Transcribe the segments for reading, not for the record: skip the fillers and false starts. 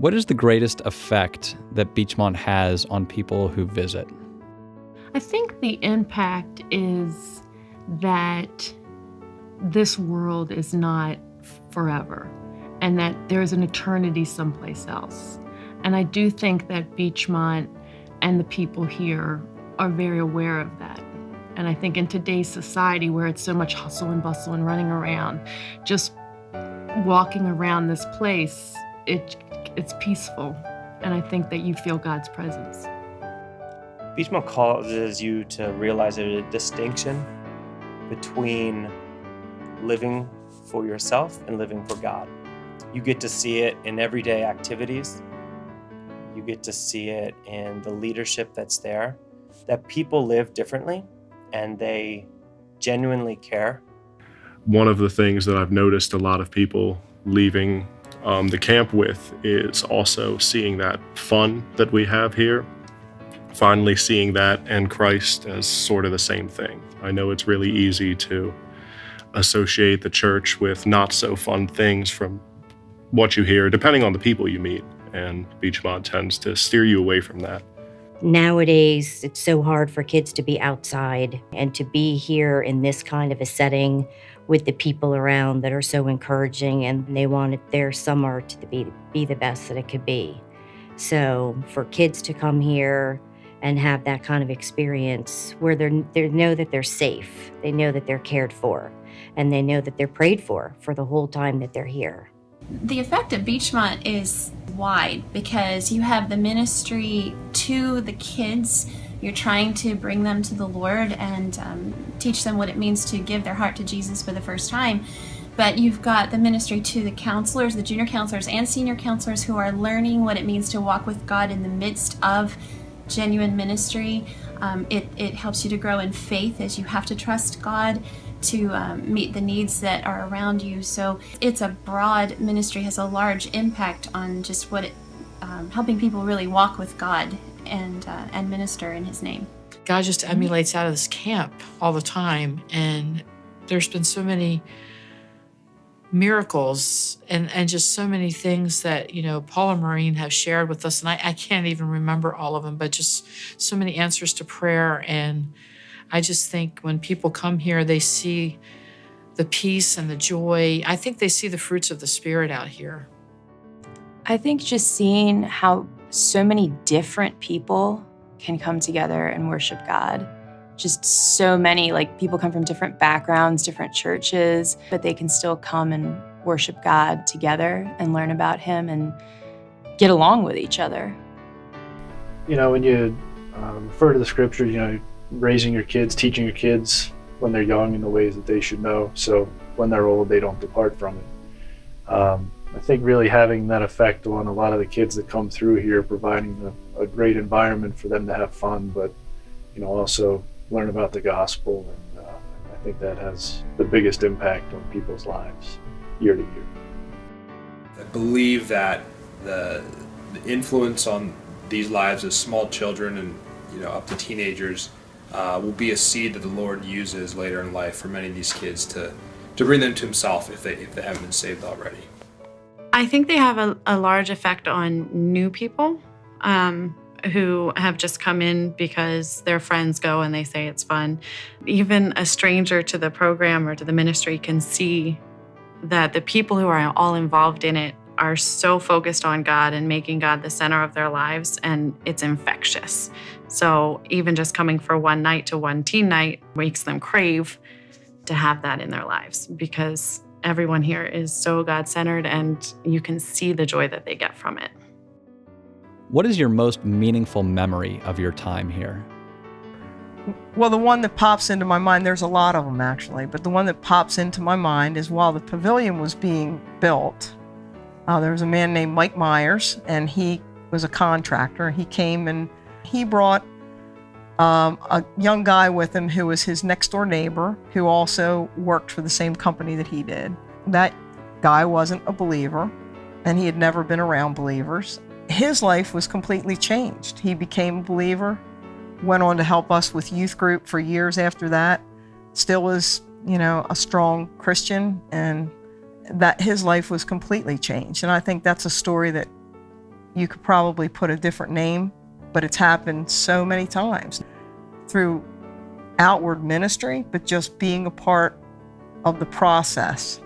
What is the greatest effect that Beachmont has on people who visit? I think the impact is that this world is not forever and that there's an eternity someplace else. And I do think that Beachmont and the people here are very aware of that. And I think in today's society where it's so much hustle and bustle and running around, just walking around this place, it's peaceful. And I think that you feel God's presence. Beachmont causes you to realize there's a distinction between living for yourself and living for God. You get to see it in everyday activities. You get to see it in the leadership that's there, that people live differently and they genuinely care. One of the things that I've noticed a lot of people leaving the camp with is also seeing that fun that we have here, finally seeing that and Christ as sort of the same thing. I know it's really easy to associate the church with not so fun things from what you hear, depending on the people you meet, and Beachmont tends to steer you away from that. Nowadays, it's so hard for kids to be outside and to be here in this kind of a setting with the people around that are so encouraging, and they want their summer to be the best that it could be. So for kids to come here and have that kind of experience where they know that they're safe, they know that they're cared for, and they know that they're prayed for the whole time that they're here. The effect of Beachmont is wide because you have the ministry to the kids. You're trying to bring them to the Lord and teach them what it means to give their heart to Jesus for the first time. But you've got the ministry to the counselors, the junior counselors and senior counselors who are learning what it means to walk with God in the midst of genuine ministry. It helps you to grow in faith as you have to trust God to meet the needs that are around you. So it's a broad ministry, has a large impact on just what helping people really walk with God and minister in His name. God just emulates out of this camp all the time, and there's been so many miracles and just so many things that, Paul and Maureen have shared with us, and I can't even remember all of them, but just so many answers to prayer. And I just think when people come here, they see the peace and the joy. I think they see the fruits of the Spirit out here. I think just seeing how so many different people can come together and worship God. Just so many, people come from different backgrounds, different churches, but they can still come and worship God together and learn about Him and get along with each other. When you refer to the scriptures, raising your kids, teaching your kids when they're young in the ways that they should know, so when they're old, they don't depart from it. I think really having that effect on a lot of the kids that come through here, providing a great environment for them to have fun, but also learn about the gospel, and I think that has the biggest impact on people's lives year to year. I believe that the influence on these lives as small children and up to teenagers will be a seed that the Lord uses later in life for many of these kids to bring them to Himself if they haven't been saved already. I think they have a large effect on new people who have just come in because their friends go and they say it's fun. Even a stranger to the program or to the ministry can see that the people who are all involved in it are so focused on God and making God the center of their lives, and it's infectious. So even just coming for one night to one teen night makes them crave to have that in their lives, because everyone here is so God-centered and you can see the joy that they get from it. What is your most meaningful memory of your time here? Well, the one that pops into my mind, there's a lot of them actually, but the one that pops into my mind is while the pavilion was being built, there was a man named Mike Myers, and he was a contractor. He came and he brought a young guy with him who was his next door neighbor, who also worked for the same company that he did. That guy wasn't a believer, and he had never been around believers. His life was completely changed. He became a believer, went on to help us with youth group for years after that, still was, a strong Christian, and that his life was completely changed. And I think that's a story that you could probably put a different name, but it's happened so many times through outward ministry, but just being a part of the process,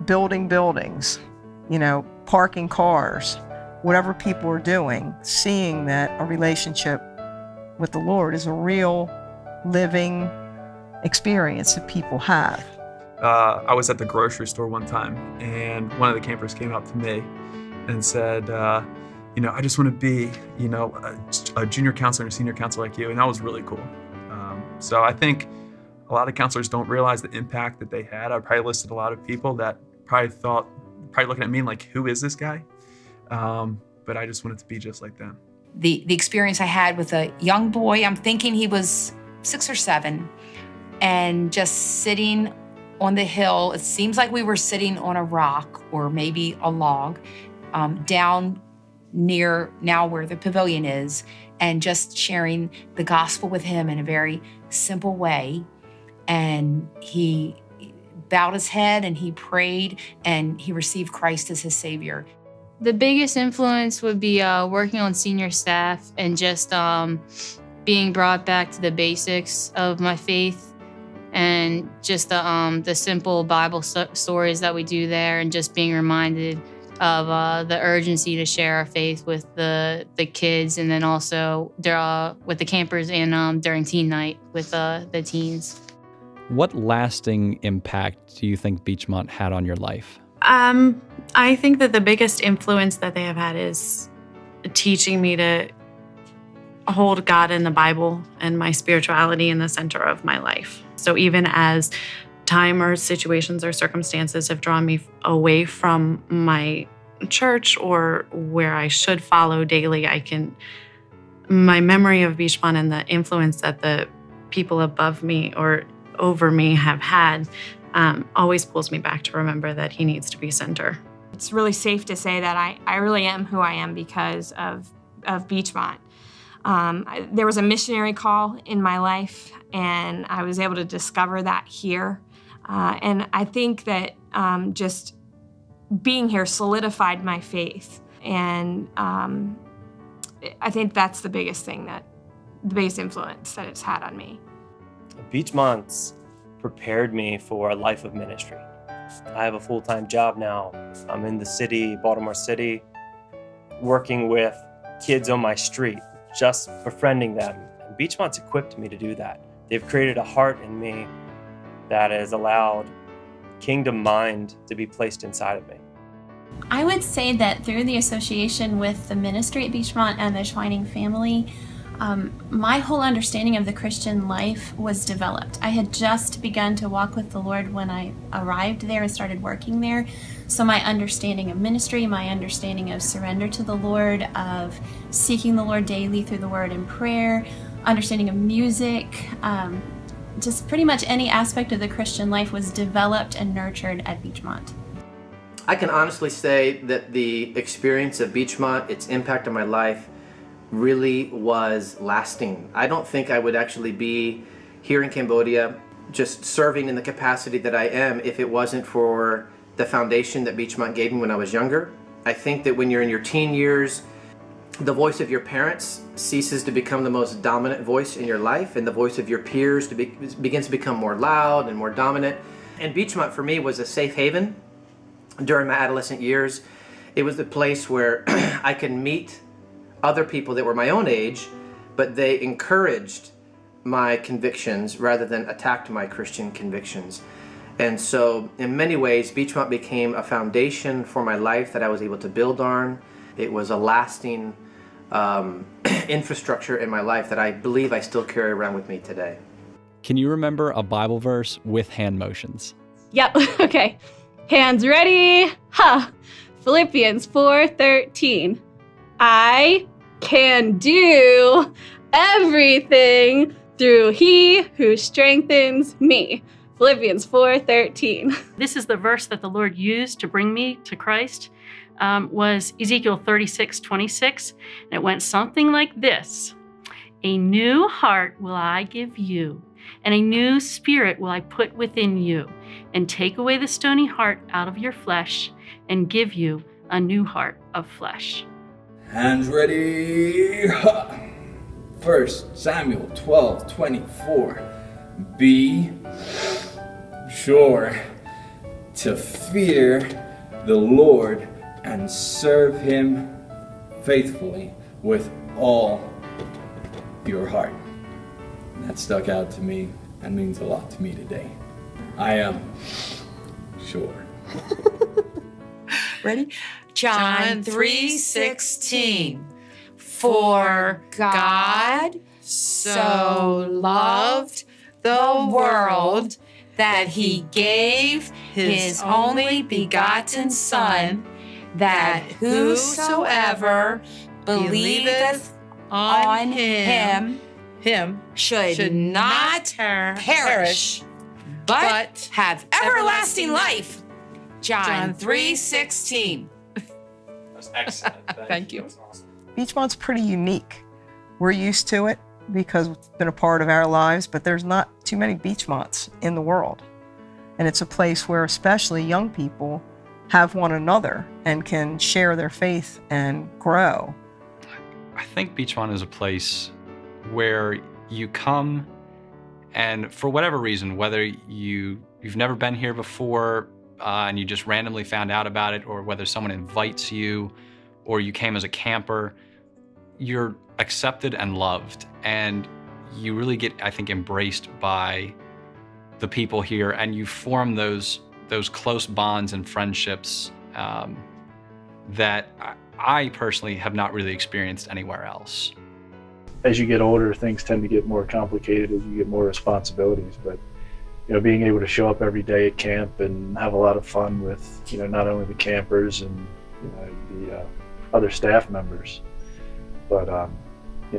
building buildings, parking cars, whatever people are doing, seeing that a relationship with the Lord is a real living experience that people have. I was at the grocery store one time, and one of the campers came up to me and said, I just want to be, a junior counselor and a senior counselor like you. And that was really cool. So I think a lot of counselors don't realize the impact that they had. I probably listed a lot of people that probably looking at me like, who is this guy? But I just wanted to be just like them. The experience I had with a young boy, I'm thinking he was 6 or 7, and just sitting on the hill. It seems like we were sitting on a rock or maybe a log down near now where the pavilion is, and just sharing the gospel with him in a very simple way. And he bowed his head and he prayed and he received Christ as his Savior. The biggest influence would be working on senior staff and just being brought back to the basics of my faith, and just the simple Bible stories that we do there, and just being reminded of the urgency to share our faith with the kids, and then also with the campers and during teen night with the teens. What lasting impact do you think Beachmont had on your life? I think that the biggest influence that they have had is teaching me to hold God and the Bible and my spirituality in the center of my life. So even as time or situations or circumstances have drawn me away from my church or where I should follow daily, my memory of Beachmont and the influence that the people above me or over me have had always pulls me back to remember that he needs to be center. It's really safe to say that I really am who I am because of Beachmont. There was a missionary call in my life, and I was able to discover that here. And I think that just being here solidified my faith. And I think that's the biggest influence that it's had on me. Beachmont's prepared me for a life of ministry. I have a full-time job now. I'm in the city, Baltimore City, working with kids on my street, just befriending them. And Beachmont's equipped me to do that. They've created a heart in me that has allowed kingdom mind to be placed inside of me. I would say that through the association with the ministry at Beachmont and the Twining family, my whole understanding of the Christian life was developed. I had just begun to walk with the Lord when I arrived there and started working there. So my understanding of ministry, my understanding of surrender to the Lord, of seeking the Lord daily through the word and prayer, understanding of music, just pretty much any aspect of the Christian life was developed and nurtured at Beachmont. I can honestly say that the experience of Beachmont, its impact on my life, really was lasting. I don't think I would actually be here in Cambodia just serving in the capacity that I am if it wasn't for the foundation that Beachmont gave me when I was younger. I think that when you're in your teen years, the voice of your parents ceases to become the most dominant voice in your life, and the voice of your peers begins to become more loud and more dominant. And Beachmont for me was a safe haven during my adolescent years. It was the place where I could meet other people that were my own age, but they encouraged my convictions rather than attacked my Christian convictions. And so in many ways, Beachmont became a foundation for my life that I was able to build on. It was a lasting infrastructure in my life that I believe I still carry around with me today. Can you remember a Bible verse with hand motions? Yep, okay. Hands ready, Philippians 4:13. I can do everything through He who strengthens me. Philippians 4:13. This is the verse that the Lord used to bring me to Christ. Was Ezekiel 36:26. And it went something like this. A new heart will I give you, and a new spirit will I put within you, and take away the stony heart out of your flesh, and give you a new heart of flesh. Hands ready. 1 Samuel 12:24. Be sure to fear the Lord and serve him faithfully with all your heart. That stuck out to me and means a lot to me today. I am sure. Ready? John 3:16. For God so loved the world that he gave his only begotten Son, that whosoever believeth on him should not perish, but have everlasting life. John 3:16. That's excellent. Thank you. That's awesome. Beachmont's pretty unique. We're used to it because it's been a part of our lives, but there's not too many Beachmonts in the world. And it's a place where especially young people have one another and can share their faith and grow. I think Beachmont is a place where you come and for whatever reason, whether you've never been here before and you just randomly found out about it, or whether someone invites you or you came as a camper, you're accepted and loved. And you really get, I think, embraced by the people here, and you form those close bonds and friendships that I personally have not really experienced anywhere else. As you get older, things tend to get more complicated as you get more responsibilities, but being able to show up every day at camp and have a lot of fun with not only the campers and the other staff members, but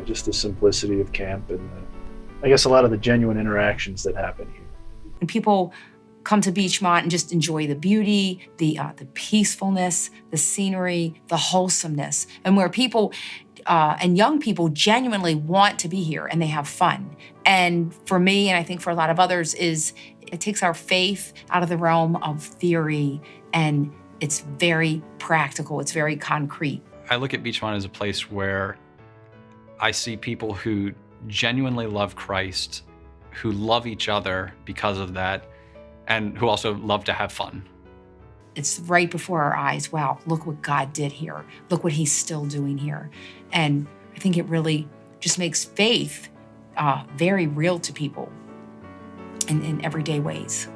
just the simplicity of camp and I guess a lot of the genuine interactions that happen here. And people come to Beachmont and just enjoy the beauty, the peacefulness, the scenery, the wholesomeness, and where people and young people genuinely want to be here and they have fun. And for me, and I think for a lot of others, is it takes our faith out of the realm of theory, and it's very practical, it's very concrete. I look at Beachmont as a place where I see people who genuinely love Christ, who love each other because of that, and who also love to have fun. It's right before our eyes. Wow, look what God did here. Look what he's still doing here. And I think it really just makes faith very real to people in everyday ways.